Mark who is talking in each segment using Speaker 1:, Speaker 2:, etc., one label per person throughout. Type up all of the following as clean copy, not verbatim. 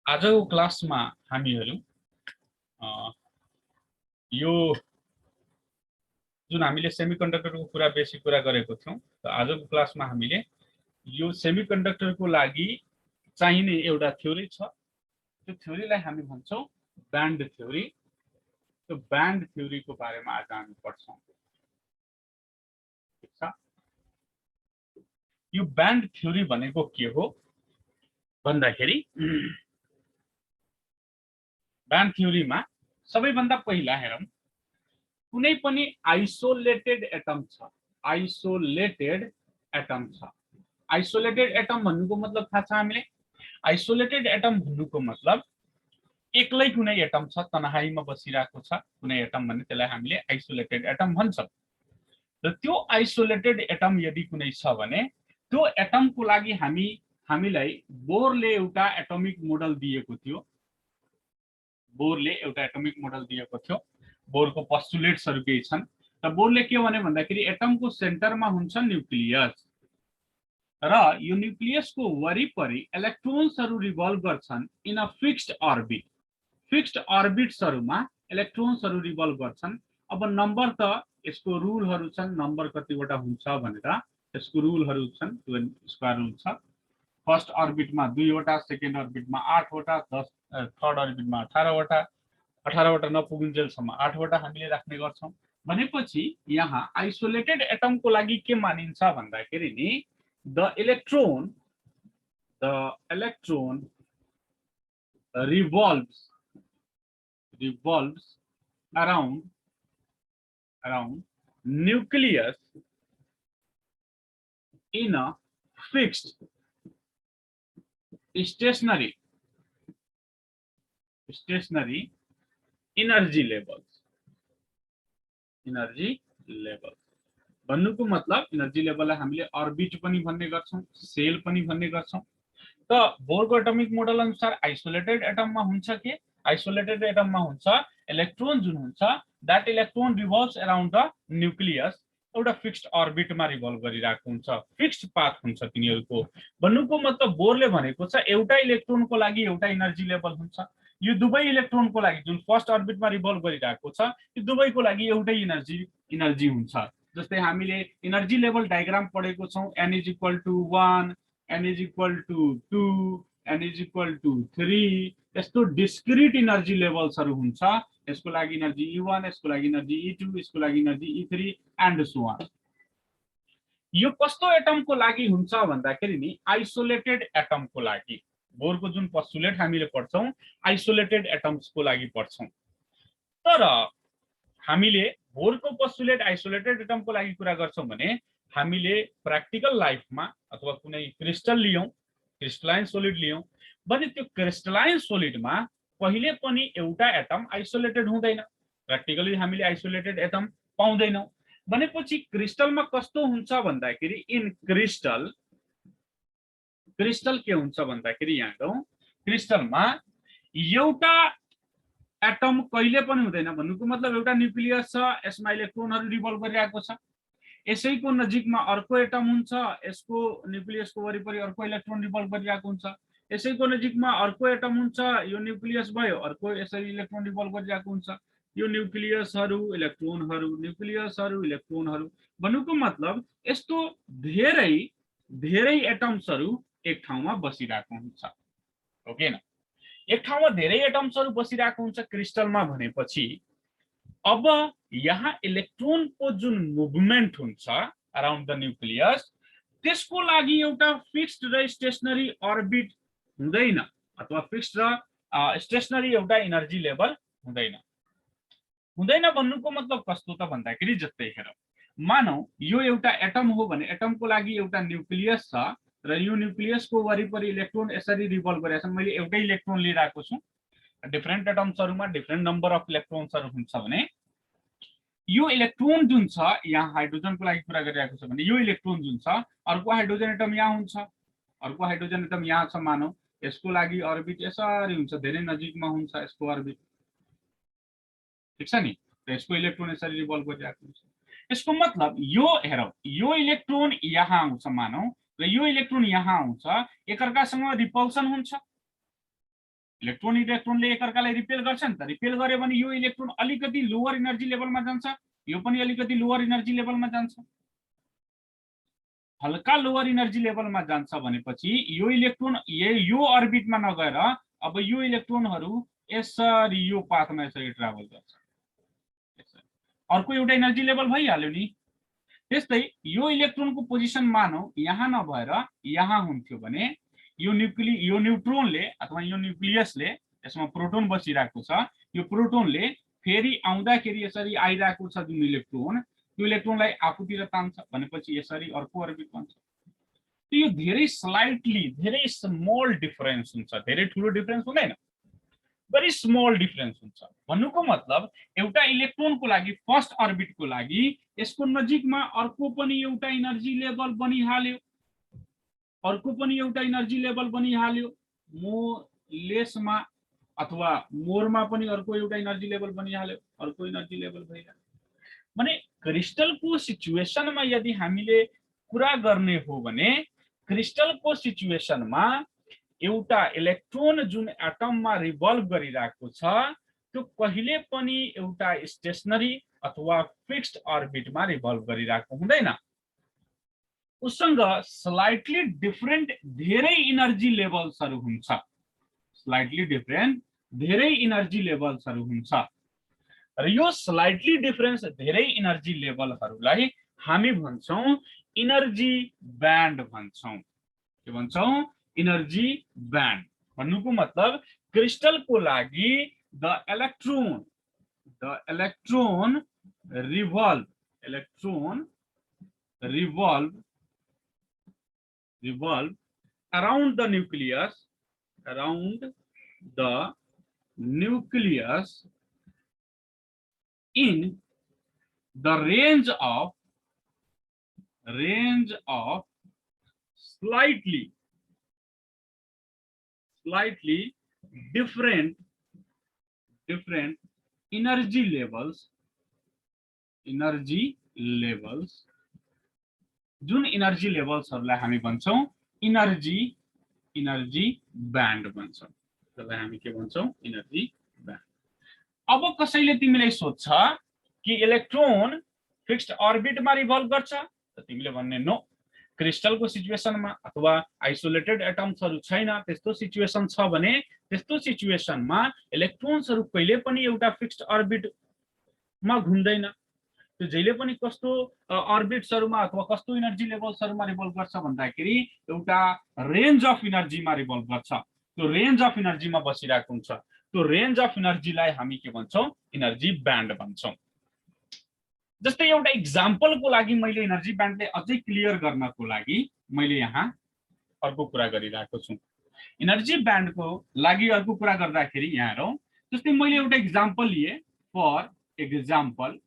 Speaker 1: आजको क्लासमा हामीहरू यो जुन हामीले सेमिकन्डक्टरको कुरा बेसी कुरा गरेको थियौं, आजको क्लासमा हामीले यो सेमिकन्डक्टरको लागि चाहिने एउटा थ्योरी छ। त्यो थ्योरीलाई हामी भन्छौं ब्यान्ड थ्योरी। त्यो ब्यान्ड थ्योरीको बारेमा आज हामी पढ्छौं। ठीक छ? यो ब्यान्ड थ्योरी भनेको के हो भन्दाखेरि ब्यान्ड थ्योरीमा सबैभन्दा पहिला हेरौं, कुनै पनि आइसोलेटेड एटम छ। आइसोलेटेड एटम छ। आइसोलेटेड एटम भन्नुको मतलब थाहा छ हामीले? आइसोलेटेड एटम भन्नुको मतलब एक्लै कुनै एटम छ, तनहाईमा बसिरहेको छ कुनै एटम भने त्यसलाई हामीले आइसोलेटेड एटम भन्छौं। र त्यो आइसोलेटेड एटम यदि कुनै छ भने त्यो एटमको लागि हामीलाई बोरले एउटा एटमिक मोडल दिएको थियो। बोरले एउटा एटमिक मोडल दिएको थियो। बोरको पोस्टुलेट्सहरु केही छन्। त बोरले के भने भन्दाखेरि एटमको सेन्टरमा हुन्छ न्यूक्लियस र यो न्यूक्लियसको वरिपरि इलेक्ट्रोन्सहरु रिभल्भ गर्छन् in a fixed orbit. Fixed अर्बिट्सहरुमा इलेक्ट्रोन्सहरु रिभल्भ गर्छन्। अब नम्बर त यसको रुलहरु छन्, नम्बर कतिवटा हुन्छ भनेर यसको रुलहरु छन्। स्क्वायर रुल छ। फर्स्ट अर्बिटमा 2 वटा, सेकेन्ड अर्बिटमा 8 वटा, थर्ड अर्बिटमा 18 वटा, 18 वटा नपुगुन्जेलसम्म 8 वटा हामीले राख्ने गर्छौं। भनेपछि यहाँ आइसोलेटेड एटमको लागि के मानिन्छ भन्दाखेरि नि the electron revolves around nucleus in a fixed stationary energy levels। भन्नुको मतलब एनर्जी लेभललाई हामीले अर्बिट पनि भन्ने गर्छौं, सेल पनि भन्ने गर्छौं। त बोरको एटमिक मोडल अनुसार आइसोलेटेड एटममा हुन्छ के? आइसोलेटेड एटममा हुन्छ इलेक्ट्रोन जुन हुन्छ that electron revolves around the nucleus, एउटा फिक्स्ड अर्बिटमा रिभल्भ गरिरहेको हुन्छ, फिक्स्ड पाथ हुन्छ तिनीहरुको। भन्नुको मतलब बोरले भनेको छ एउटा इलेक्ट्रोनको लागि एउटा एनर्जी लेभल हुन्छ। यो दुवै इलेक्ट्रोनको लागि जुन फर्स्ट अर्बिटमा रिभल्भ गरिरहेको छ यो दुवैको लागि एउटै एनर्जी हुन्छ। जस्तै हामीले एनर्जी लेभल डायग्राम पढेको छौं, n = 1, n = 2, n = 3। यस्तो डिस्क्रिट एनर्जी लेभल्सहरु हुन्छ। यसको लागि एनर्जी E1, यसको लागि एनर्जी E2, यसको लागि energy E3 and so on. यो कस्तो एटमको लागि हुन्छ भन्दाखेरि नि आइसोलेटेड एटमको लागि। बोरको जुन पोस्टुलेट हामीले पढ्छौं आइसोलेटेड एटम्सको लागि पढ्छौं। तर हामीले बोरको पोस्टुलेट आइसोलेटेड एटमको लागि कुरा गर्छौं भने हामीले प्र्याक्टिकल लाइफमा अथवा कुनै क्रिस्टल लियौं, क्रिस्टलाइन सोलिड लियौं भने त्यो क्रिस्टलाइन सोलिडमा पहिले पनि एउटा एटम आइसोलेटेड हुँदैन। प्र्याक्टिकली हामीले आइसोलेटेड एटम पाउँदैनौं। भनेपछि क्रिस्टलमा कस्तो हुन्छ भन्दाखेरि इन क्रिस्टल के हुन्छ भन्दाखेरि यहाँ गरौँ, क्रिस्टलमा एउटा एटम कहिले पनि हुँदैन। भन्नुको मतलब एउटा न्यूक्लियस छ, यसमा इलेक्ट्रोनहरु रिभल्भ गरिरहेको छ। यसैको नजिकमा अर्को एटम हुन्छ, यसको न्यूक्लियसको वरिपरि अर्को इलेक्ट्रोन रिभल्भ गरिरहेको हुन्छ। यसैको नजिकमा अर्को एटम हुन्छ, यो न्यूक्लियस भयो, अर्को यसरी इलेक्ट्रोन रिभल्भ गरिरहेको हुन्छ। यो न्यूक्लियसहरु इलेक्ट्रोनहरु भन्नुको मतलब यस्तो धेरै एटम्सहरु एक ठाउँमा बसिरहेको हुन्छ। ओके न? एक ठाउँमा धेरै एटम्सहरु बसिरहेको हुन्छ क्रिस्टलमा भनेपछि अब यहाँ इलेक्ट्रोनको जुन मुभमेन्ट हुन्छ अराउन्ड द न्यूक्लियस त्यसको लागि एउटा फिक्स्ड र स्टेशनरी अर्बिट हुँदैन अथवा फिक्स्ड र स्टेशनरी एउटा एनर्जी लेभल हुँदैन। भन्नुको मतलब कस्तो त भन्दाखेरि जस्तै हेरौँ, मानौ यो एउटा एटम हो भने एटमको लागि एउटा न्यूक्लियस छ र यो न्यूक्लियसको वरिपरि इलेक्ट्रोन यसरी रिभल्भ गरिरहेछ। मैले एउटै इलेक्ट्रोन लिइरहेको छु। डिफरेन्ट एटम्सहरुमा डिफरेन्ट नम्बर अफ इलेक्ट्रोन्सहरु हुन्छ भने यो इलेक्ट्रोन जुन छ यहाँ हाइड्रोजनको लागि कुरा गरिरहेको छ भने यो इलेक्ट्रोन जुन छ अर्को हाइड्रोजन एटम यहाँ हुन्छ, अर्को हाइड्रोजन एटम यहाँ छ मानौ, यसको लागि अर्बिट यसरी हुन्छ, धेरै नजिकमा हुन्छ यसको अर्बिट। ठीक छ नि? यसको इलेक्ट्रोन यसरी रिभल्भ गरिरहेको हुन्छ। यसको मतलब यो हेरौ, यो इलेक्ट्रोन यहाँ आउँछ मानौ र यो इलेक्ट्रोन यहाँ आउँछ, एकअर्कासँग रिपल्सन हुन्छ। इलेक्ट्रोन इलेक्ट्रोनले एकअर्कालाई रिपेल गर्छ नि त। रिपेल गर्यो भने यो इलेक्ट्रोन अलिकति लोअर एनर्जी लेभलमा जान्छ, यो पनि अलिकति लोअर एनर्जी लेभलमा जान्छ। हल्का लोअर एनर्जी लेभलमा जान्छ भनेपछि यो इलेक्ट्रोन यो अर्बिटमा नगएर अब यो इलेक्ट्रोनहरू यसरी यो पाथमा यसरी ट्राभल गर्छ। अर्को एउटा एनर्जी लेभल भइहाल्यो नि। त्यस्तै यो इलेक्ट्रोनको पोजिसन मानौ यहाँ नभएर यहाँ हुन्थ्यो भने यो न्यूट्रोनले अथवा यो न्यूक्लियसले, यसमा प्रोटोन बसिरहेको छ, यो प्रोटोनले फेरि आउँदाखेरि यसरी आइरहेको छ जुन इलेक्ट्रोन, त्यो इलेक्ट्रोनलाई आफूतिर तान्छ भनेपछि यसरी अर्को अर्बिट बन्छ। यो धेरै स्लाइटली धेरै स्मल डिफरेन्स हुन्छ, धेरै ठुलो डिफरेन्स हुँदैन, भेरी स्मल डिफरेन्स हुन्छ। भन्नुको मतलब एउटा इलेक्ट्रोनको लागि फर्स्ट अर्बिटको लागि यसको नजिकमा अर्को पनि एउटा एनर्जी लेभल बनिहाल्यो, अर्को पनि एउटा एनर्जी लेभल बनिहाल्यो, लेसमा अथवा मोरमा पनि अर्को एउटा एनर्जी लेभल बनिहाल्यो, अर्को एनर्जी लेभल भइहाल्यो। माने क्रिस्टलको सिचुएसनमा यदि हामीले कुरा गर्ने हो भने क्रिस्टलको सिचुएसनमा एउटा इलेक्ट्रोन जुन एटममा रिभल्भ गरिरहेको छ त्यो कहिले पनि एउटा स्टेशनरी अथवा फिक्स्ड अर्बिटमा रिभल्भ गरिरहेको हुँदैन। उसँग स्लाइटली डिफरेंट धेरै एनर्जी लेभल्सहरु हुन्छ, स्लाइटली डिफरेंट धेरै एनर्जी लेभल्सहरु हुन्छ र यो स्लाइटली डिफरेंस धेरै एनर्जी लेभलहरुलाई हामी भन्छौं एनर्जी ब्यान्ड भन्छौं। के भन्छौं? Energy band. भन्नुको मतलब क्रिस्टलको लागि the electron revolve around the nucleus in the range of slightly different energy levels जुन एनर्जी लेभल्सहरुलाई हामी भन्छौं एनर्जी ब्यान्ड भन्छौं। त्यसलाई हामी के भन्छौं? Energy band. अब कसैले तिमीलाई सोध्छ कि इलेक्ट्रोन फिक्स्ड अर्बिटमा रिभल्भ गर्छ त तिमीले भन्ने नो, क्रिस्टलको सिचुएसनमा अथवा आइसोलेटेड एटम्सहरु छैन त्यस्तो सिचुएसन छ भने त्यस्तो सिचुएसनमा इलेक्ट्रोन्सहरु कहिले पनि एउटा फिक्स्ड अर्बिटमा घुम्दैन। त्यो जहिले पनि कस्तो अर्बिट्सहरुमा अथवा कस्तो एनर्जी लेभल्सहरुमा रिभल्भ गर्छ भन्दाखेरि एउटा रेन्ज अफ एनर्जीमा रिभल्भ गर्छ। त्यो रेन्ज अफ एनर्जीमा बसिरहेको हुन्छ। त्यो रेन्ज अफ एनर्जीलाई हामी के भन्छौं? Energy band भन्छौं। जस्तै एउटा एक्जाम्पलको लागि मैले एनर्जी ब्यान्डले अझै क्लियर गर्नको लागि मैले यहाँ अर्को कुरा गरिरहेको छु। एनर्जी ब्यान्डको लागि अर्को कुरा गर्दाखेरि यहाँ हेरौं, जस्तै मैले एउटा एक्जाम्पल लिए। फर एक्जाम्पल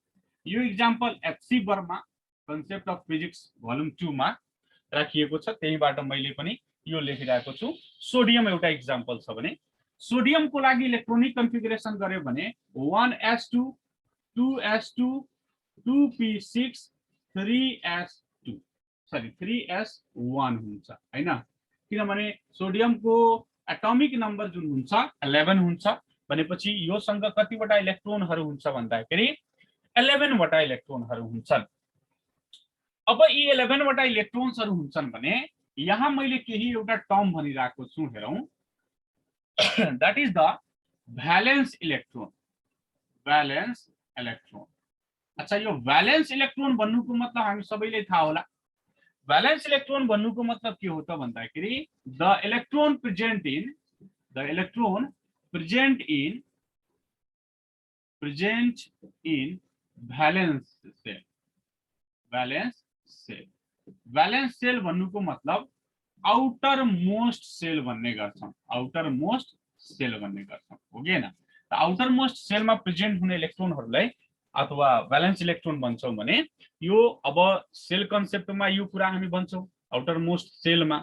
Speaker 1: यो example HC Varma concept of physics volume 2 मा राखिएको छ, त्यहीबाट मैले पनि यो लेखिरहेको छु। सोडियम एउटा एक्जाम्पल छ भने सोडियमको लागि इलेक्ट्रोनिक कन्फिगरेसन गर्यो भने 1s2 2s2 2p6 3s2 sorry 3s1 हुन्छ हैन। किनभने सोडियमको एटोमिक नम्बर जुन हुन्छ 11 हुन्छ भनेपछि योसँग कतिवटा इलेक्ट्रोनहरु हुन्छ भन्दाखेरि 11 वटा इलेक्ट्रोनहरु हुन्छन्। अब यी 11 वटा इलेक्ट्रोन्सहरु हुन्छन् भने यहाँ मैले केही एउटा टर्म भनिरहेको छु हेरौं, that is the valence electron. अच्छा, यो भ्यालेन्स इलेक्ट्रोन भन्नुको मतलब हामी सबैले थाहा होला। भ्यालेन्स इलेक्ट्रोन भन्नुको मतलब के हो त भन्दाखेरि the electron present in valence shell भन्नुको मतलब आउटर मोस्ट सेल भन्ने गर्छौं। हो कि हैन? त आउटर मोस्ट सेलमा प्रेजेन्ट हुने इलेक्ट्रोनहरुलाई अथवा भ्यालेन्स इलेक्ट्रोन भन्छौं भने यो अब सेल कन्सेप्टमा यो कुरा हामी भन्छौं आउटर मोस्ट सेलमा।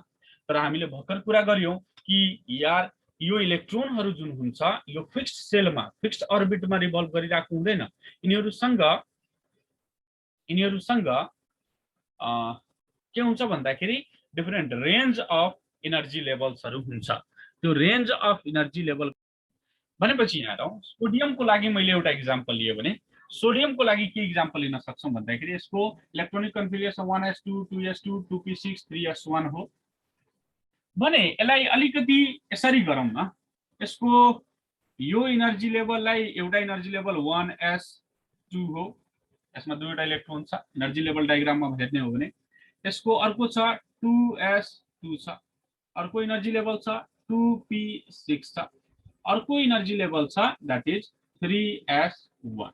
Speaker 1: तर हामीले भर्खर कुरा गर्यौं कि यार यो इलेक्ट्रोनहरु जुन हुन्छ यो फिक्स्ड सेलमा फिक्स्ड अर्बिटमा रिभल्भ गरिरहेको हुँदैन। यिनीहरुसँग के हुन्छ भन्दाखेरि डिफरेन्ट रेन्ज अफ एनर्जी लेभल्सहरु हुन्छ। त्यो रेन्ज अफ एनर्जी लेभल भनेपछि यहाँ हेरौँ सोडियमको लागि मैले एउटा इक्जाम्पल लिए भने सोडियमको लागि के इक्जाम्पल लिन सक्छौँ भन्दाखेरि यसको electronic configuration 1s2 2s2 2p6 3s1 हो भने यसलाई अलिकति यसरी गरौँ न यसको यो इनर्जी लेभललाई एउटा इनर्जी लेभल 1s2 हो यसमा दुईवटा इलेक्ट्रोन छ इनर्जी लेभल डायग्राममा हेर्ने हो भने यसको अर्को छ 2s2 छ अर्को इनर्जी लेभल छ 2p6 छ अर्को इनर्जी लेभल छ दैट इज 3s1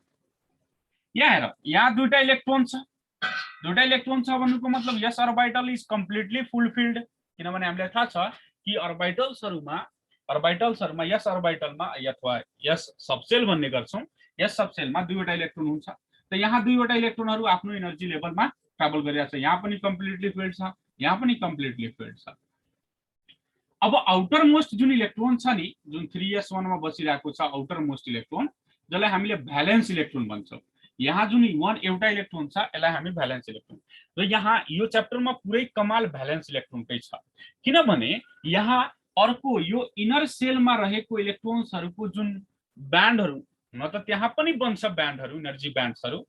Speaker 1: यहाँ हेर यहाँ दुईटा इलेक्ट्रोन छ भन्नुको मतलब यस अर्बिटल इज कम्प्लिटली फुलफिल्ड किनभने हामीलाई थाहा छ कि अर्बिटल्सहरुमा यस अर्बिटलमा अथवा यस सबसेल भन्ने गर्छौं यस सबसेलमा दुईवटा इलेक्ट्रोन हुन्छ त यहाँ दुईवटा इलेक्ट्रोनहरु आफ्नो एनर्जी लेभलमा ट्राभल गरिरहेछ यहाँ पनि कम्प्लिटली फिल्ड छ यहाँ पनि कम्प्लिटली फिल्ड छ अब आउटर मोस्ट जुन इलेक्ट्रोन छ नि जुन 3s1 मा बसिरहेको छ आउटर मोस्ट इलेक्ट्रोन जसलाई हामीले भ्यालेन्स इलेक्ट्रोन भन्छौं यहाँ जुन एउटा इलेक्ट्रोन छ यसलाई हामी भ्यालेन्स इलेक्ट्रोन र यहाँ यो च्याप्टरमा पुरै कमाल भ्यालेन्स इलेक्ट्रोनकै छ किनभने यहाँ अर्को यो इनर सेलमा रहेको इलेक्ट्रोन्सहरुको जुन ब्यान्डहरु न त त्यहाँ पनि बन्छ ब्यान्डहरु इनर्जी ब्यान्ड्सहरु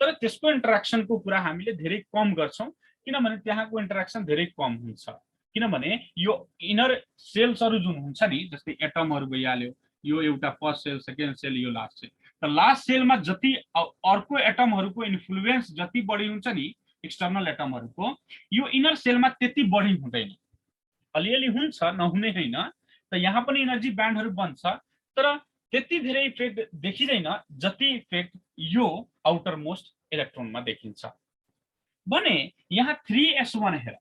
Speaker 1: तर त्यसको इन्टरेक्सनको कुरा हामीले धेरै कम गर्छौं किनभने त्यहाँको इन्टरेक्सन धेरै कम हुन्छ किनभने यो इनर सेल्सहरु जुन हुन्छ नि जस्तै एटमहरु भइहाल्यो यो एउटा फर्स्ट सेल सेकेन्ड सेल यो लास्ट सेल त लास्ट सेलमा जति अर्को एटमहरुको इन्फ्लुएन्स जति बढी हुन्छ नि एक्सटर्नल एटमहरुको यो इनर सेलमा त्यति बढी हुँदैन अलिअलि हुन्छ नहुने हैन त यहाँ पनि एनर्जी ब्यान्डहरु बन्छ तर त्यति धेरै इफेक्ट देखिदैन जति इफेक्ट यो आउटर मोस्ट इलेक्ट्रोनमा देखिन्छ भने यहाँ 3s1 हेर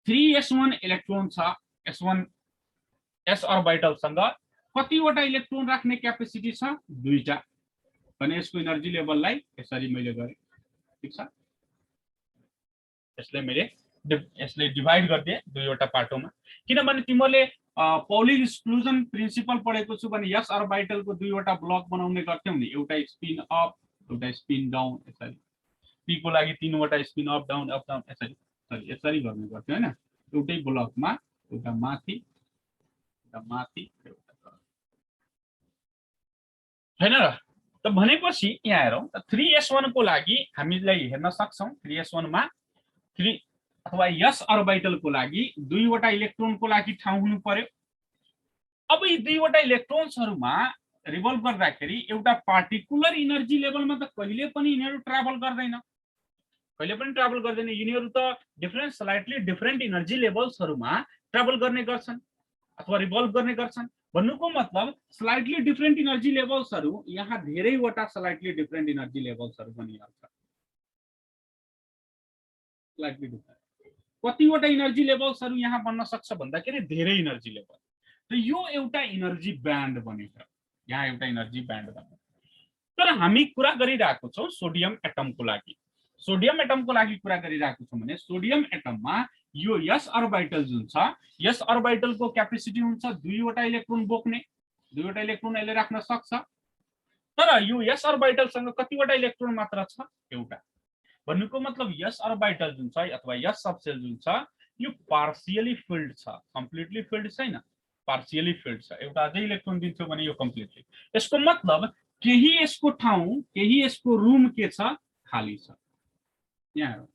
Speaker 1: 3s1 इलेक्ट्रोन छ s1 s अर्बिटल सँग कतिवटा इलेक्ट्रोन राख्ने क्यापेसिटी छ दुईटा भने यसको एनर्जी लेभललाई यसरी मैले गरे ठीक छ यसले डिभाइड गर्दिए दुईवटा पार्टोमा किनभने तिमीले पौली एक्सक्लुजन प्रिन्सिपल पढेको छु भने यस अर्बिटलको दुईवटा ब्लक बनाउने गर्थ्यौ नि एउटा स्पिन अप एउटा स्पिन डाउन यसरी p को लागि तीनवटा स्पिन अप डाउन यसरी गर्ने गर्थ्यो हैन एउटै ब्लकमा एउटा माथि हैन र त भनेपछि यहाँ हेरौं 3s1 को लागि हामीलाई हेर्न सक्छौं 3s1 मा 3 अथवा यस अर्बिटल को लागि दुईवटा इलेक्ट्रोन को लागि ठाउँ हुनु पर्यो अब यी दुईवटा इलेक्ट्रोन्सहरुमा रिभल्भ गर्दाखेरि एउटा पार्टिकुलर एनर्जी लेभलमा त कहिले पनि यिनीहरु ट्राभल गर्दैन यिनीहरु त डिफरेन्ट स्लाइटली डिफरेन्ट एनर्जी लेभल्सहरुमा ट्राभल गर्ने गर्छन् अथवा रिभल्भ गर्ने गर्छन् भन्नुको मतलब स्लाइटली डिफरेन्ट एनर्जी लेभल्सहरु यहाँ धेरैवटा स्लाइटली डिफरेन्ट एनर्जी लेभल्सहरु बनिन्छ स्लाइटली डिफरेन्ट कतिवटा एनर्जी लेभल्सहरु यहाँ बन्न सक्छ भन्दाखेरि धेरै एनर्जी लेभल त यो एउटा एनर्जी ब्यान्ड बनेको यहाँ एउटा एनर्जी ब्यान्ड बन्यो तर हामी कुरा गरिरहेको छौं सोडियम एटमको लागि कुरा गरिरहेको छौं भने सोडियम एटममा यो यस अर्बिटल जुन छ यस अर्बिटलको क्यापेसिटी हुन्छ दुईवटा इलेक्ट्रोन बोक्ने दुईवटा इलेक्ट्रोन यसले राख्न सक्छ तर यो यस अर्बिटल सँग कतिवटा इलेक्ट्रोन मात्र छ एउटा भन्नुको मतलब यस अर्बिटल जुन छ अथवा यस सबसेल जुन छ यो पार्शियली फिल्ड छ कम्प्लिटली फिल्ड छैन पार्शियली फिल्ड छ एउटा अझै इलेक्ट्रोन दिन्छु भने यो कम्प्लिटली यसको मतलब केही यसको ठाउँ केही यसको रुम के छ खाली छ यहाँ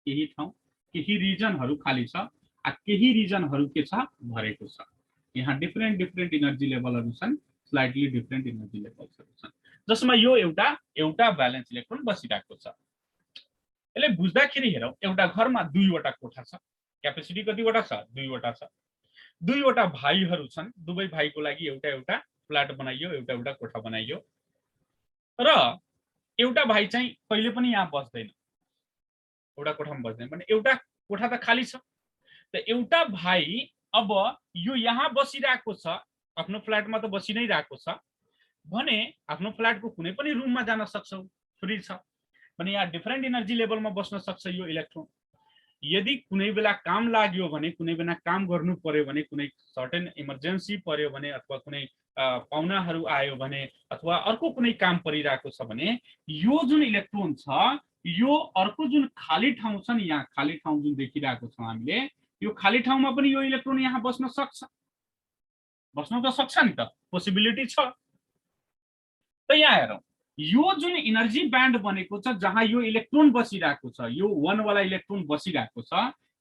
Speaker 1: केही ठाउँ केही रिजनहरु खाली छ केही रिजनहरु के छ भरेको छ यहाँ डिफरेन्ट एनर्जी लेभलहरु छन् स्लाइटली डिफरेन्ट एनर्जी लेभल्सहरु छन् जसमा यो एउटा भ्यालेन्स इलेक्ट्रोन बसिरहेको छ यसले बुझ्दाखेरि हेरौं एउटा घरमा दुईवटा कोठा छ क्यापेसिटी कतिवटा छ दुईवटा छ दुईवटा भाइहरु छन् दुवै भाइको लागि एउटा फ्ल्याट बनाइयो एउटा कोठा बनाइयो र एउटा भाइ चाहिँ कहिले पनि यहाँ बस्दैन एउटा कोठामा बस्दैन भने एउटा कोठा त खाली छ त एउटा भाइ अब यो यहाँ बसिरहेको छ आफ्नो फ्ल्याटमा त बसि नै रहेको छ भने आफ्नो फ्ल्याटको कुनै पनि रुममा जान सक्छौ फ्री छ भने यहाँ डिफरेन्ट एनर्जी लेभलमा बस्न सक्छ यो इलेक्ट्रोन यदि कुनै बेला काम लाग्यो भने कुनै बेला काम गर्नु पर्यो भने कुनै सर्टेन इमर्जेन्सी पर्यो भने अथवा कुनै पाउनाहरु आयो भने अथवा अर्को कुनै काम परिरहेको छ भने यो जुन इलेक्ट्रोन छ यो अर्को जुन खाली ठाउँ छ नि यहाँ खाली ठाउँ जुन देखिरहेको छ हामीले यो खाली ठाउँमा पनि यो इलेक्ट्रोन यहाँ बस्न सक्छ बस्नु त सक्छ नि त, पोसिबिलिटी छ। त यहाँ हेरौँ, यो जुन इनर्जी ब्यान्ड बनेको छ जहाँ यो इलेक्ट्रोन बसिरहेको छ, यो 1 वाला इलेक्ट्रोन बसिरहेको छ,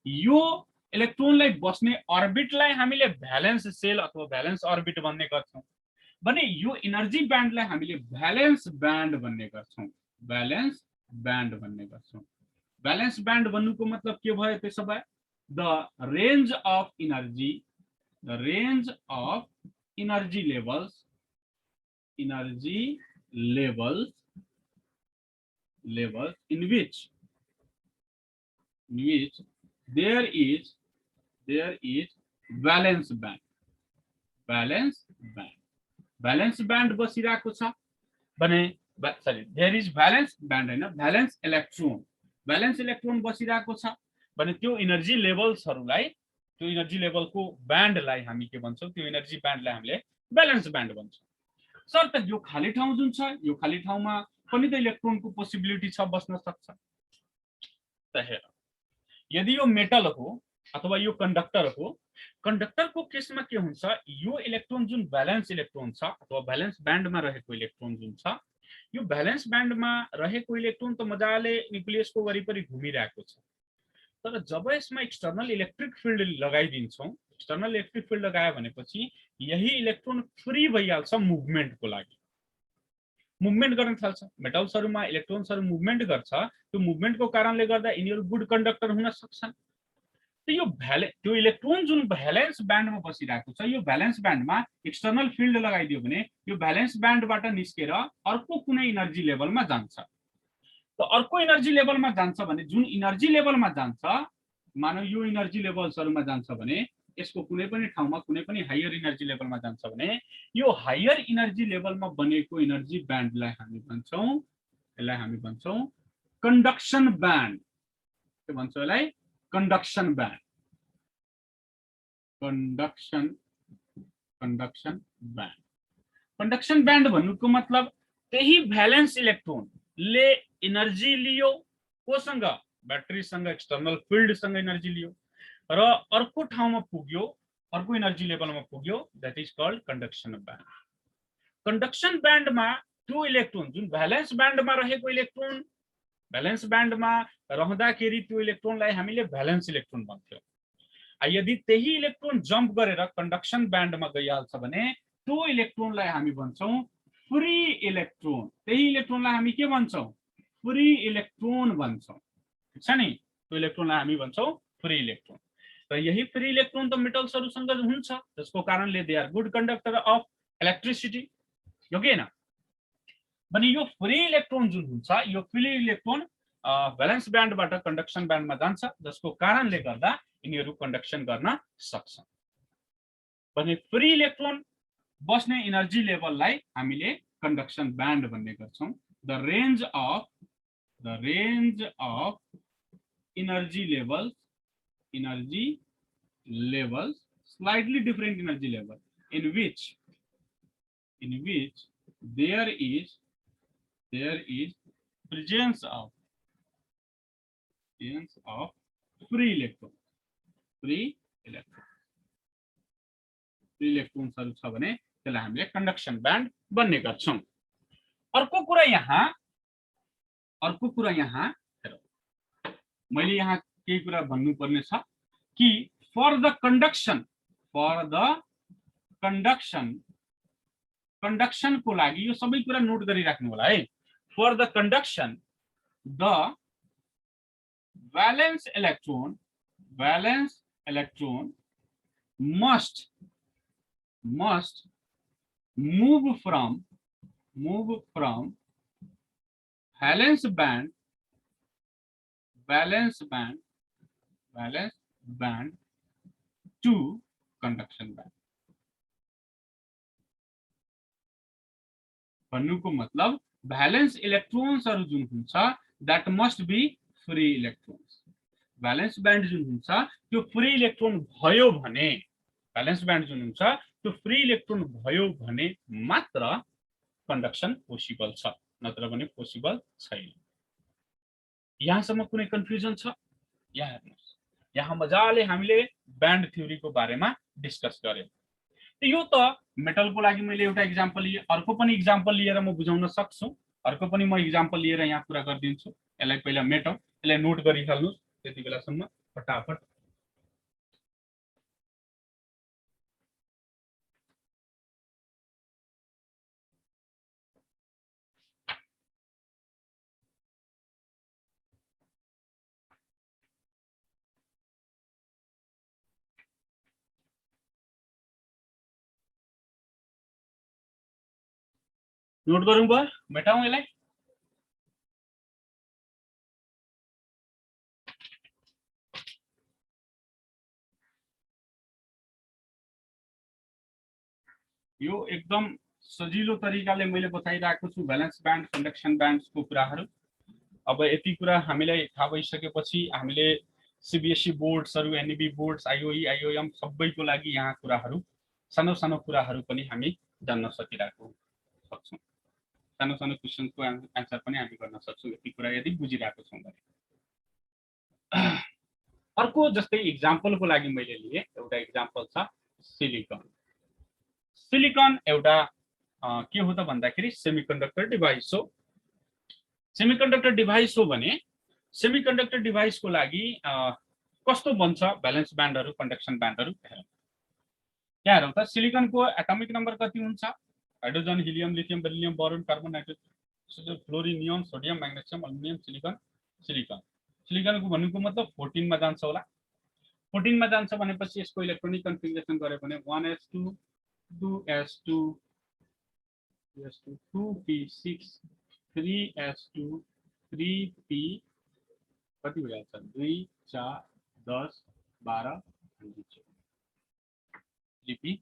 Speaker 1: यो इलेक्ट्रोनलाई बस्ने अर्बिटलाई हामीले भ्यालेन्स सेल अथवा भ्यालेन्स अर्बिट भन्ने गर्छौं भने यो इनर्जी ब्यान्डलाई हामीले भ्यालेन्स ब्यान्ड भन्ने गर्छौं, भ्यालेन्स ब्यान्ड भन्ने गर्छौं। भ्यालेन्स ब्यान्ड भन्नुको मतलब के भयो त्यसो भए? The range of energy, the range of energy levels, energy levels in which there is valence band, valence band बसिरहेको छ भने, sorry, there is valence band हैन, valence electron बसिरहेको छ भने त्यो इनर्जी लेभल्सहरुलाई, त्यो इनर्जी लेभलको ब्यान्डलाई हामी के भन्छौं? त्यो इनर्जी ब्यान्डलाई हामीले भ्यालेन्स ब्यान्ड भन्छौं। सर त यो खाली ठाउँ जुन छ, यो खाली ठाउँमा पनि त इलेक्ट्रोनको पोसिबिलिटी छ, बस्न सक्छ। त हेर, यदि यो मेटल हो अथवा यो कंडक्टर हो, कंडक्टरको केसमा के हुन्छ? यो इलेक्ट्रोन जुन भ्यालेन्स इलेक्ट्रोन छ अथवा भ्यालेन्स ब्यान्डमा रहेको इलेक्ट्रोन जुन छ, यो भ्यालेन्स ब्यान्डमा रहेको इलेक्ट्रोन त मजाले न्यूक्लियसको वरिपरि घुमिरहेको छ, तर जब यसमा एक्सटर्नल इलेक्ट्रिक फिल्ड लगाइदिन्छौं, एक्सटर्नल इलेक्ट्रिक फिल्ड लगायो भनेपछि यही इलेक्ट्रोन फ्री भइहाल्छ मुभमेन्टको लागि, मुभमेन्ट गर्न थाल्छ। मेटल्सहरुमा इलेक्ट्रोन्सहरु मुभमेन्ट गर्छ, त्यो मुभमेन्टको कारणले गर्दा यिनीहरु गुड कन्डक्टर हुन सक्छन्। त यो त्यो इलेक्ट्रोन जुन भ्यालेन्स ब्यान्डमा बसिरहेको छ, यो भ्यालेन्स ब्यान्डमा एक्सटर्नल फिल्ड लगाइदियो भने यो भ्यालेन्स ब्यान्डबाट निस्केर अर्को कुनै इनर्जी लेभलमा जान्छ। त अर्को इनर्जी लेभलमा जान्छ भने जुन इनर्जी लेभलमा जान्छ, मानौ यो इनर्जी लेभल्सहरुमा जान्छ भने यसको कुनै पनि ठाउँमा कुनै पनि हायर इनर्जी लेभलमा जान्छ भने यो हायर इनर्जी लेभलमा बनेको इनर्जी ब्यान्डलाई हामी भन्छौं, यसलाई हामी भन्छौं कन्डक्सन ब्यान्ड। के भन्छौं यसलाई? Conduction band, conduction band. Conduction band भन्नुको मतलब त्यही भ्यालेन्स इलेक्ट्रोनले इनर्जी लियो, कोसँग? ब्याट्रीसँग, एक्सटर्नल फिल्डसँग इनर्जी लियो र अर्को ठाउँमा पुग्यो, अर्को इनर्जी लेभलमा पुग्यो, that is called conduction band. Conduction बैंडमा त्यो इलेक्ट्रोन जुन भ्यालेन्स ब्यान्डमा रहेको इलेक्ट्रोन, भ्यालेन्स ब्यान्डमा रहँदाखेरि त्यो इलेक्ट्रोनलाई हामीले भ्यालेन्स इलेक्ट्रोन भन्थ्यौं। यदि त्यही इलेक्ट्रोन जम्प गरेर कंडक्शन ब्यान्डमा गइहाल्छ भने त्यो इलेक्ट्रोनलाई हामी भन्छौं फ्री इलेक्ट्रोन। त्यही इलेक्ट्रोनलाई हामी के भन्छौं? फ्री इलेक्ट्रोन भन्छौं, ठीक छ नि? त्यो इलेक्ट्रोनलाई हामी भन्छौं फ्री इलेक्ट्रोन। र यही फ्री इलेक्ट्रोन त मेटल्सहरुसँग हुन्छ, जसको कारणले they are good conductor of electricity, हो कि हैन? भने यो फ्री इलेक्ट्रोन जुन हुन्छ, यो फ्री इलेक्ट्रोन भ्यालेन्स ब्यान्डबाट कंडक्सन ब्यान्डमा जान्छ, जसको कारणले गर्दा यिनीहरु कंडक्सन गर्न सक्छन्। भने फ्री इलेक्ट्रोन बस्ने इनर्जी लेभललाई हामीले कंडक्सन ब्यान्ड भन्ने गर्छौं। The range of energy levels, slightly different energy level in which there is presence of free electrons छ भने त्यसलाई हामीले कंडक्शन ब्यान्ड भन्ने गर्छौं। अर्को कुरा यहाँ हेरौं, मैले यहाँ केही कुरा भन्नु पर्ने छ कि फर द कंडक्शन को लागि यो सबै कुरा नोट गरिराख्नु होला है। For the conduction the valence electron must move from valence band to conduction band। भन्नुको मतलब भ्यालेन्स इलेक्ट्रोन्सहरु जुन हुन्छ that must be free electrons. Valence band जुन हुन्छ त्यो फ्री इलेक्ट्रोन भयो भने, भ्यालेन्स ब्यान्ड जुन हुन्छ त्यो फ्री इलेक्ट्रोन भयो भने मात्र कंडक्शन पोसिबल छ, नत्र भने पोसिबल छैन। यहाँसम्म कुनै कन्फ्युजन छ? यहाँ हेर्नुस्, यहाँ मजाले हामीले ब्यान्ड थ्योरीको बारेमा डिस्कस गर्यौं। यो त मेटलको लागि मैले एउटा इक्जाम्पल लिए, अर्को पनि इक्जाम्पल लिएर म बुझाउन सक्छु। अर्को पनि म इक्जाम्पल लिएर यहाँ कुरा गरिदिन्छु। यसलाई पहिला मेटौँ, यसलाई नोट गरिहाल्नुहोस् त्यति बेलासम्म फटाफट। नोट गरौँ भयो, मेटाउँ यसलाई। यो एकदम सजिलो तरिकाले मैले बताइरहेको छु भ्यालेन्स ब्यान्ड कन्डक्सन ब्यान्ड्सको कुराहरू। अब यति कुरा हामीलाई थाहा भइसकेपछि हामीले सीबीएसई बोर्ड्सहरू, एनईबी बोर्ड्स, आईओई, आईओएम सबैको लागि यहाँ कुराहरू, सानो सानो कुराहरू पनि हामी जान्न सकिरहेको सक्छौँ। सानो सानो क्वेसनको एन्सर पनि हामी गर्न सक्छौँ यति कुरा यदि बुझिरहेको छौँ भने। अर्को जस्तै इक्जाम्पलको लागि मैले लिए, एउटा इक्जाम्पल छ सिलिकन। सिलिकन एउटा के हो त भन्दाखेरि सेमिकन्डक्टर डिभाइस हो। सेमिकन्डक्टर डिभाइस हो भने सेमिकन्डक्टर डिभाइसको लागि कस्तो बन्छ भ्यालेन्स ब्यान्डहरू, कन्डक्सन ब्यान्डहरू हेरौँ। यहाँ हेरौँ त, सिलिकनको एटमिक नम्बर कति हुन्छ? Hydrogen, helium, lithium, beryllium, boron, carbon, nitrogen, fluorine, neon, sodium, magnesium, aluminium, silicon. सिलिकनको भन्नुको मतलब 14 मा जान्छ होला। 14 मा जान्छ भनेपछि यसको इलेक्ट्रोनिक कन्फिगरेसन गरे भने 1s2 2s2 2p6 3s2 3p कति भइहाल्छ? 2 4 10 12 3p।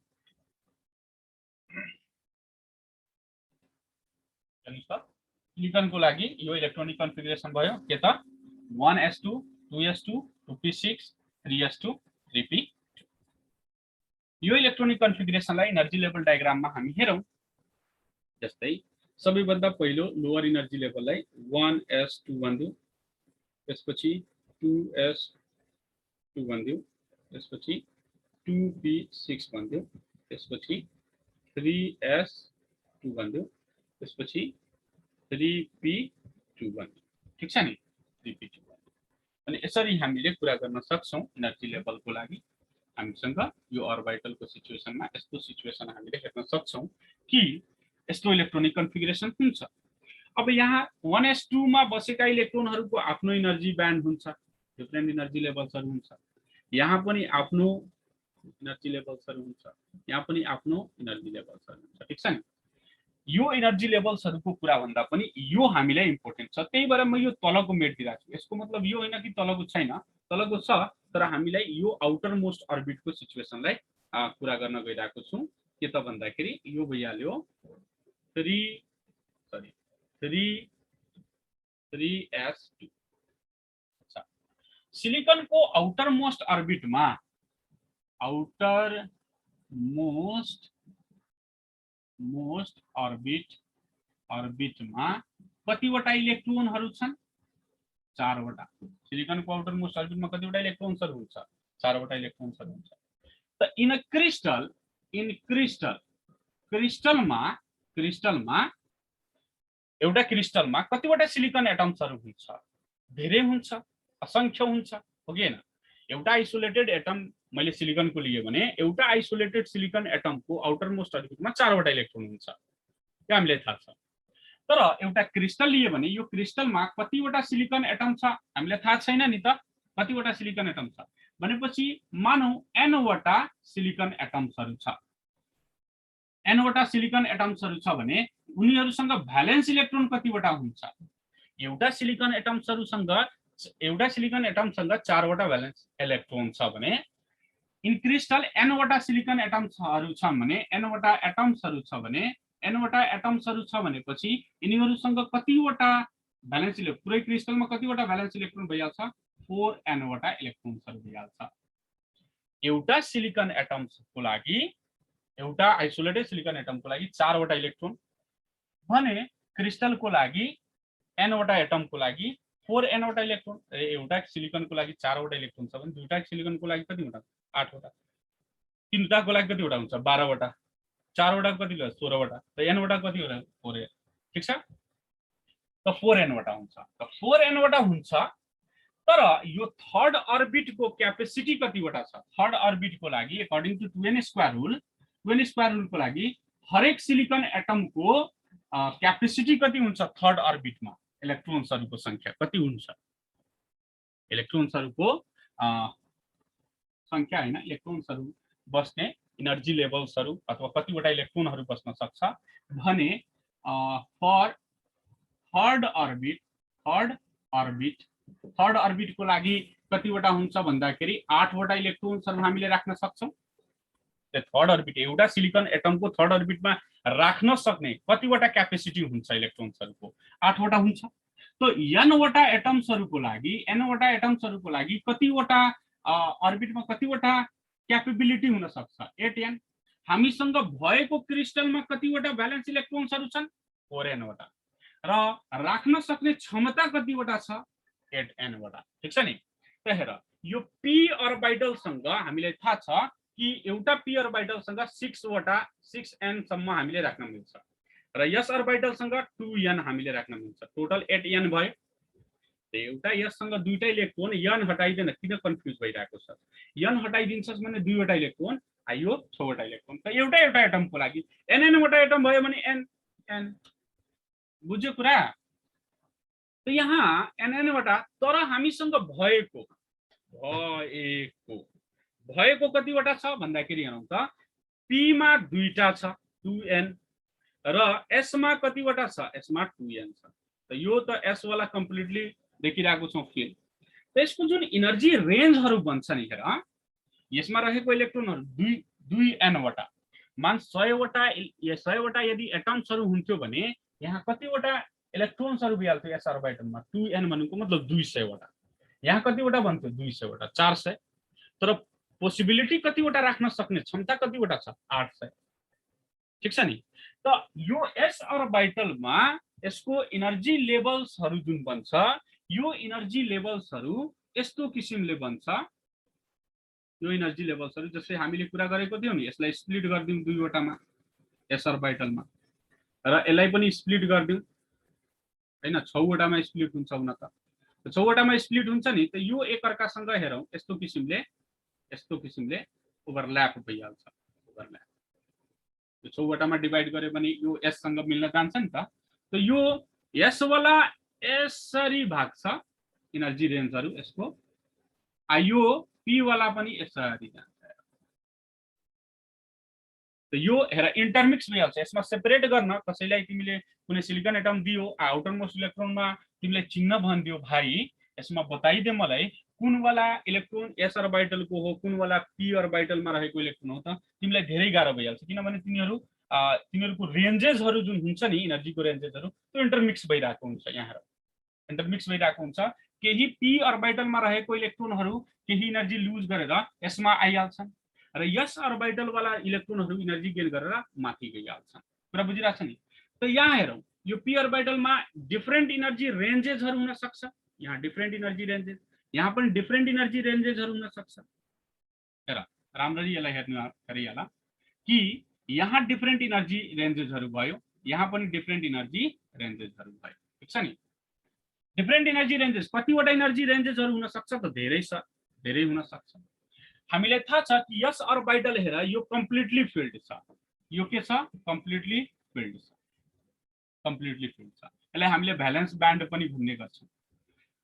Speaker 1: सिलिकनको लागि यो इलेक्ट्रोनिक कन्फिगरेसन भयो के त? 1s2 2s2 2p6 3s2 3p। यो इलेक्ट्रोनिक कन्फिगरेसनलाई एनर्जी लेभल डायग्राममा हामी हेरौँ। जस्तै सबैभन्दा पहिलो लोअर एनर्जी लेभललाई 1s2 भनिदिउँ, त्यसपछि 2s2 भनिदिउँ, त्यसपछि 2p6 भनिदिउँ, त्यसपछि 3s2 भनिदिउँ, त्यसपछि 3p2 भनिदिउँ। ठिक छ नि? 3p2 अनि यसरी हामीले कुरा गर्न सक्छौँ एनर्जी लेभलको लागि। हामीसँग यो अर्बिटलको सिचुएसनमा यस्तो सिचुएसन हामीले हेर्न सक्छौँ कि यस्तो इलेक्ट्रोनिक कन्फिगरेसन हुन्छ। अब यहाँ 1s2 मा बसेका इलेक्ट्रोनहरूको आफ्नो एनर्जी ब्यान्ड हुन्छ, डिफरेन्ट एनर्जी लेभल्सहरू हुन्छ। यहाँ पनि आफ्नो एनर्जी लेभल्सहरू हुन्छ, यहाँ पनि आफ्नो एनर्जी लेभल्सहरू हुन्छ। ठिक छ नि? यो एनर्जी लेभल्सहरूको कुरा भन्दा पनि यो हामीलाई इम्पोर्टेन्ट छ, त्यही भएर म यो तलको मेटिदिरहेको छु। यसको मतलब यो होइन कि तलको छैन, तलको छ, तर हामीलाई यो आउटर मोस्ट अर्बिटको सिचुएसनलाई कुरा गर्न गइरहेको छु। के त भन्दाखेरि यो भइहाल्यो 3s2। सिलिकनको आउटर मोस्ट अर्बिटमा अर्बिटमा कतिवटा इलेक्ट्रोनहरू छन्? 4 वटा। सिलिकनको आउटर मोस्ट अर्बिटमा कतिवटा इलेक्ट्रोन्सहरू हुन्छ? 4 वटा इलेक्ट्रोन्सहरू हुन्छ। त इन क्रिस्टलमा एउटा क्रिस्टलमा कतिवटा सिलिकन एटम्सहरू हुन्छ? धेरै हुन्छ, असंख्य हुन्छ, हो कि हैन? एउटा आइसोलेटेड एटम मैले सिलिकनको लिए भने एउटा आइसोलेटेड सिलिकन एटमको आउटर मोस्ट अर्बिटमा 4 वटा इलेक्ट्रोन हुन्छ, यो हामीलाई थाहा छ। तर एउटा क्रिस्टल लिए भने यो क्रिस्टलमा कतिवटा सिलिकन एटम छ हामीलाई थाहा छैन नि त, कतिवटा सिलिकन एटम छ भनेपछि मानौ n वटा सिलिकन एटम्सहरू छ। n वटा सिलिकन एटम्सहरू छ भने उनीहरूसँग भ्यालेन्स इलेक्ट्रोन कतिवटा हुन्छ? एउटा सिलिकन एटमसँग 4 वटा भ्यालेन्स इलेक्ट्रोन छ भने इन क्रिस्टल n वटा सिलिकन एटम्सहरू छन् भने n वटा एटम्सहरू छ भने n वटा एटम्सहरू छ भनेपछि यिनीहरूसँग कतिवटा भ्यालेन्स इलेक्ट्रोन, पुरै क्रिस्टलमा कतिवटा भ्यालेन्स इलेक्ट्रोन भइहाल्छ? 4n वटा इलेक्ट्रोन्सहरू भइहाल्छ। एउटा सिलिकन एटम्सको लागि, एउटा आइसोलेटेड सिलिकन एटमको लागि 4 वटा इलेक्ट्रोन भने क्रिस्टलको लागि n वटा एटमको लागि 4n वटा इलेक्ट्रोन। एउटा सिलिकनको लागि 4 वटा इलेक्ट्रोन छ भने दुईटा सिलिकनको लागि कति वटा? 8 वटा। तीनटाको लागि कतिवटा हुन्छ 12 वटा, 4 वटा कति हुन्छ 16 वटा, त n वटा कति होला 4n, ठीक छ। त 4n वटा हुन्छ, त 4n वटा हुन्छ। तर यो थर्ड अर्बिट को क्यापेसिटी कतिवटा छ, थर्ड अर्बिट को लागि according to 2n square rule, 2n square rule को लागि हरेक सिलिकन एटम को क्यापेसिटी कति हुन्छ थर्ड अर्बिटमा, इलेक्ट्रोन्सहरुको संख्या कति हुन्छ, इलेक्ट्रोन्सहरुको संख्या हैन, इलेक्ट्रोन्सहरु बस्ने इनर्जी लेभल्सहरु अथवा कतिवटा इलेक्ट्रोनहरु बस्न सक्छ भने फर थर्ड अर्बिट को लागि कतिवटा हुन्छ भन्दाखेरि 8 वटा इलेक्ट्रोन्सहरु हामीले राख्न सक्छौं। थर्ड अर्बिट एउटा सिलिकन एटमको थर्ड अर्बिटमा राख्न सक्ने कतिवटा क्यापेसिटी हुन्छ इलेक्ट्रोन्सहरुको 8 वटा हुन्छ। तो n वटा एटम्सहरुको लागि कतिवटा अर्बिटमा कतिवटा क्यापेबिलिटी हुन सक्छ 8n। हामीसँग भएको क्रिस्टलमा कतिवटा भ्यालेन्स इलेक्ट्रोन्सहरु छन् 4n वटा र राख्न सक्ने क्षमता कतिवटा छ 8n वटा, ठीक छ नि। त हेर यो p अर्बिटल सँग हामीलाई थाहा छ कि एउटा p अर्बिटल सँग 6 वटा 6n सम्म हामीले राख्न मिल्छ र s अर्बिटल सँग 2n हामीले राख्न मिल्छ, टोटल 8n भयो। एउटा s सँग दुईटा इलेक्ट्रोन, n हटाइदिन, किन कन्फ्युज भइरहेको छ, n हटाइदिन्छस् भने दुईवटा इलेक्ट्रोन आयो 6 वटा इलेक्ट्रोन। त एउटा एटमको लागि nn वटा एटम भयो भने n बुझ्यो कुरा। त यहाँ nn वटा, तर हामीसँग भएको कतिवटा छ भन्दाखेरि हेरौँ त p मा दुईटा छ 2n र s मा कतिवटा छ, s मा 2n छ। त यो त s वाला कम्प्लिटली देखिरहेको छौं फिल। त यसको जुन इनर्जी रेन्जहरु बन्छ नि, हेर यसमा रहेको इलेक्ट्रोनहरु 2n वटा, मान 100 वटा यदि एटम्सहरु हुन्थ्यो भने यहाँ कतिवटा इलेक्ट्रोन्सहरु भइहाल्थ्यो s अर्बिटलमा, 2n भनेको मतलब 200 वटा, यहाँ कतिवटा बन्थ्यो 200 वटा 400। तर पोसिबिलिटी कतिवटा राख्न सक्ने क्षमता कतिवटा छ 800, ठीक छ नि। त यो s अर्बिटलमा यसको इनर्जी लेभल्सहरु जुन बन्छ, यो इनर्जी लेभल्सहरु यस्तो किसिमले बन्छ। यो इनर्जी लेभल्सहरु जस्तै हामीले कुरा गरेको थियौ नि, यसलाई स्प्लिट गर्दियौ दुई वटामा s अर्बिटलमा र यसलाई पनि स्प्लिट गर्दियौ हैन, 6 वटामा स्प्लिट हुन्छ हुन त। 6 वटामा स्प्लिट हुन्छ नि, त यो एक अर्कासँग हेरौं यस्तो किसिमले ओभरल्याप भइहाल्छ, ओभरल्याप। यो 6 वटामा डिवाइड गर्यो भने यो s सँग मिल्न जान्छ नि त। त यो s वाला यसरी भाग्छ इनर्जी रेन्जहरु यसको, यो p वाला पनि यसरी जान्छ। त यो हेर इन्टरमिक्स भइहाल्छ। यसमा सेपरेट गर्न कसैलाई तिमीले कुनै सिलिकन एटम दियो, आउटर मोस्ट इलेक्ट्रोनमा तिमीले चिन्ह भनिदियो भाइ यसमा बताइदे मलाई कुन वाला इलेक्ट्रोन s अर्बिटल को हो, कुन वाला p अर्बिटलमा रहेको इलेक्ट्रोन हो, त तिमीलाई धेरै गाह्रो भइहाल्छ, किनभने तिनीहरूको रेन्जेसहरु जुन हुन्छ नि, इनर्जीको रेन्जेसहरु त्यो इन्टरमिक्स भइरहेको हुन्छ। यहाँ हेर इन्टरमिक्स भइरहेको हुन्छ, केही p अर्बिटलमा रहेको इलेक्ट्रोनहरु केही इनर्जी लुज गरेर यसमा आइहाल्छन् र s अर्बिटल वाला इलेक्ट्रोनहरु इनर्जी गेन गरेर माथि गइहाल्छन्। कुरा बुझिरहेछ नि। त यहाँ हेरौं यो p अर्बिटलमा डिफरेन्ट इनर्जी रेन्जेसहरु हुन सक्छ, यहाँ डिफरेन्ट इनर्जी रेन्जेस, यहाँ पनि डिफरेन्ट इनर्जी रेन्जेसहरु हुन सक्छ। हेर राम्ररी यसलाई हेर्नु गरिहाल कि यहाँ डिफरेन्ट इनर्जी रेन्जेसहरु भयो, यहाँ पनि डिफरेन्ट इनर्जी रेन्जेसहरु भयो, ठीक छ नि। डिफरेन्ट इनर्जी रेन्जेस कतिवटा इनर्जी रेन्जेसहरु हुन सक्छ त धेरै छ, धेरै हुन सक्छ। हामीलाई थाहा छ कि s अर्बिटल हेर यो कम्प्लिटली फिल्ड छ, यो के छ कम्प्लिटली फिल्ड छ, कम्प्लिटली फिल्ड छ। यसलाई हामीले भ्यालेन्स ब्यान्ड पनि भन्ने गर्छौं।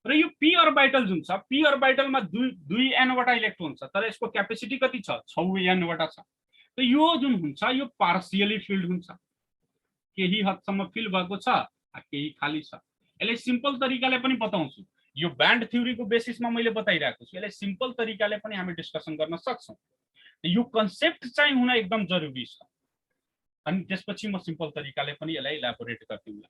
Speaker 1: र यो p अर्बिटल जुन छ, p अर्बिटलमा 2n वटा इलेक्ट्रोन छ, तर यसको क्यापेसिटी कति छ 6n वटा छ। त यो जुन हुन्छ यो पार्शियली फिल्ड हुन्छ, केही हदसम्म फिल भएको छ, केही खाली छ। यसलाई सिम्पल तरिकाले पनि बताउँछु, यो ब्यान्ड थ्योरीको बेसिसमा मैले बताइरहेको छु, यसलाई सिम्पल तरिकाले पनि हामी डिस्कसन गर्न सक्छौं। यो कन्सेप्ट चाहिँ हुन एकदम जरुरी छ, अनि त्यसपछि म सिम्पल तरिकाले पनि यसलाई इलाबोरेट गर्दिउँला।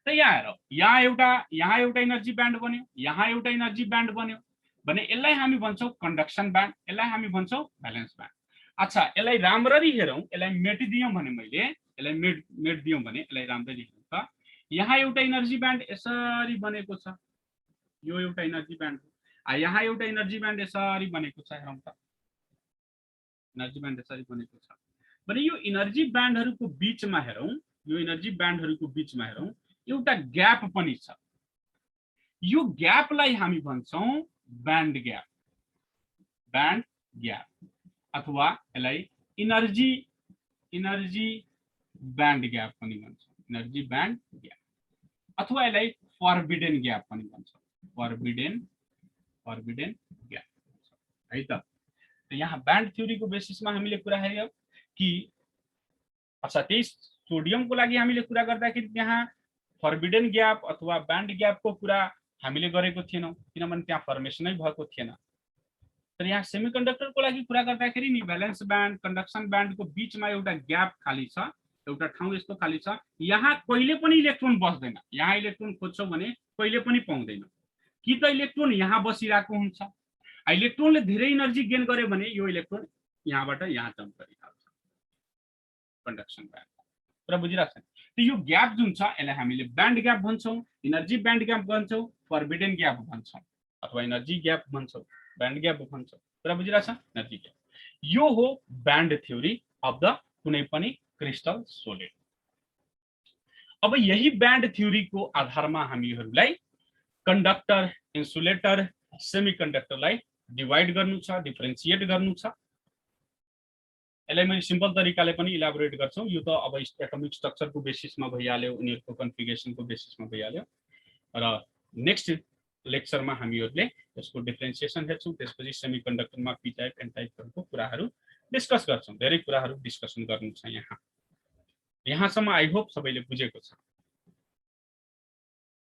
Speaker 1: त यहाँ हेरौं, यहाँ एउटा इनर्जी ब्यान्ड बन्यो, यहाँ एउटा इनर्जी ब्यान्ड बन्यो भने यसलाई हामी भन्छौं कन्डक्सन ब्यान्ड, यसलाई हामी भन्छौं भ्यालेन्स ब्यान्ड। अच्छा यसलाई राम्ररी हेरौं, यसलाई मेटिदियौं भने मैले यसलाई मेट दियौं भने यसलाई राम्ररी हेरौं त यहाँ एउटा इनर्जी ब्यान्ड यसरी बनेको छ, यो एउटा इनर्जी ब्यान्ड हो, यहाँ एउटा इनर्जी ब्यान्ड यसरी बनेको छ, हेरौं त एनर्जी ब्यान्ड यसरी बनेको छ भने यो एनर्जी ब्यान्डहरुको बीचमा हेरौं, यो एनर्जी ब्यान्डहरुको बीचमा हेरौं एउटा ग्याप पनि छ। यो ग्यापलाई हामी भन्छौं ब्यान्ड ग्याप, ब्यान्ड ग्याप अथवा यसलाई एनर्जी ब्यान्ड ग्याप पनि भन्छौं, एनर्जी ब्यान्ड ग्याप अथवा यसलाई फरबिडेन ग्याप पनि भन्छौं, फरबिडेन ग्याप है त। यहाँ ब्यान्ड थ्योरीको बेसिसमा हामीले कुरा हेर्यौं कि अच्छा त्यही सोडियमको लागि हामीले कुरा गर्दाखेरि त्यहाँ फरबिडेन ग्याप अथवा ब्यान्ड ग्यापको कुरा हामीले गरेको थिएनौं किनभने त्यहाँ फर्मेसनै भएको थिएन। तर यहाँ सेमिकन्डक्टरको लागि कुरा गर्दाखेरि नि भ्यालेन्स ब्यान्ड कन्डक्सन ब्यान्डको बीचमा एउटा ग्याप खाली छ, एउटा ठाउँ यस्तो खाली छ। यहाँ कहिले पनि इलेक्ट्रोन बस्दैन, यहाँ इलेक्ट्रोन खोज्छौ भने कहिले पनि पाउँदैन कि त इलेक्ट्रोन यहाँ बसिरहेको हुन्छ। इलेक्ट्रोनले धेरै एनर्जी गेन गर्यो भने यो इलेक्ट्रोन यहाँबाट यहाँ जम्प गरिहाल्छ कन्डक्सन ब्यान्ड। र बुझिरहेछ त यो ग्याप जुन छ यसलाई हामीले ब्यान्ड ग्याप भन्छौं, एनर्जी ब्यान्ड ग्याप भन्छौं, फरबिडेन ग्याप भन्छौं अथवा एनर्जी ग्याप भन्छौं, ब्यान्ड ग्याप भन्छौं। र बुझिरहेछ एनर्जी ग्याप यो हो ब्यान्ड थ्योरी अफ द कुनै पनि क्रिस्टल सोलिड। अब यही ब्यान्ड थ्योरीको आधारमा हामीहरूलाई कन्डक्टर, इन्सुलेटर, सेमिकन्डक्टरलाई डिवाइड गर्नु छ, डिफरेन्शिएट गर्नु छ। यसलाई मैले सिम्पल तरिकाले पनि इलाबोरेट गर्छु। यो त अब एटमिक स्ट्रक्चरको बेसिसमा भइहाल्यो, उनीहरुको कन्फिगरेसनको बेसिसमा भइहाल्यो र नेक्स्ट लेक्चरमा हामीहरूले यसको डिफरेन्शिएसन हेर्छौं, त्यसपछि सेमिकन्डक्टरमा पी टाइप एन टाइपहरुको कुराहरु डिस्कस गर्छौं। धेरै कुराहरु डिस्कसन गर्नु छ यहाँ। यहाँसम्म आई होप सबैले बुझेको छ।